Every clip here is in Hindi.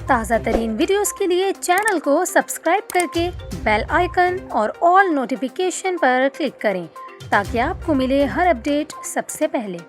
ताज़ा तरीन वीडियोस के लिए चैनल को सब्सक्राइब करके बेल आइकन और ऑल नोटिफिकेशन पर क्लिक करें ताकि आपको मिले हर अपडेट सबसे पहले।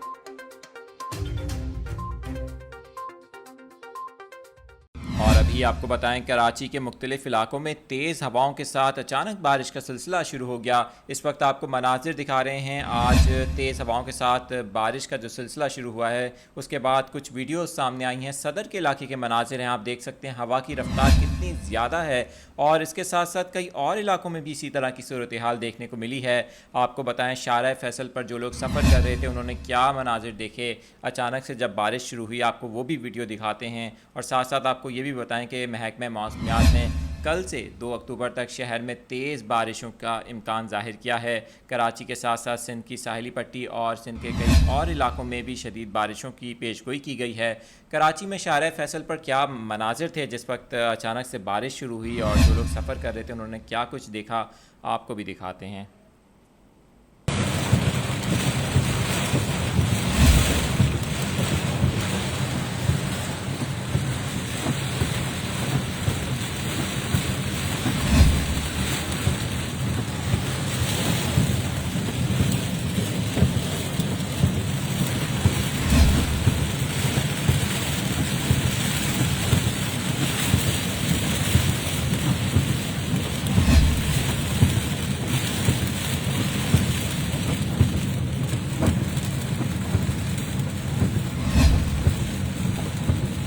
और अभी आपको बताएं, कराची के मुख्तलिफ इलाकों में तेज़ हवाओं के साथ अचानक बारिश का सिलसिला शुरू हो गया। इस वक्त आपको मनाजिर दिखा रहे हैं। आज तेज़ हवाओं के साथ बारिश का जो सिलसिला शुरू हुआ है, उसके बाद कुछ वीडियोस सामने आई हैं। सदर के इलाके के मनाजिर हैं, आप देख सकते हैं हवा की रफ्तार कितनी ज़्यादा है। और इसके साथ साथ कई और इलाकों में भी इसी तरह की सूरत हाल देखने को मिली है। आपको बताएं, शारा फैसल पर जो लोग सफ़र कर रहे थे उन्होंने क्या मनाजिर देखे अचानक से जब बारिश शुरू हुई, आपको वो भी वीडियो दिखाते हैं। और साथ साथ आपको ये भी बताएं कि महकमा मौसमियात ने कल से 2 अक्टूबर तक शहर में तेज़ बारिशों का इम्कान ज़ाहिर किया है। कराची के साथ साथ सिंध की साहिली पट्टी और सिंध के कई और इलाकों में भी शदीद बारिशों की पेशगोई की गई है। कराची में शारा फैसल पर क्या मनाजिर थे जिस वक्त अचानक से बारिश शुरू हुई, और जो लोग सफ़र कर रहे थे उन्होंने क्या कुछ देखा, आपको भी दिखाते हैं।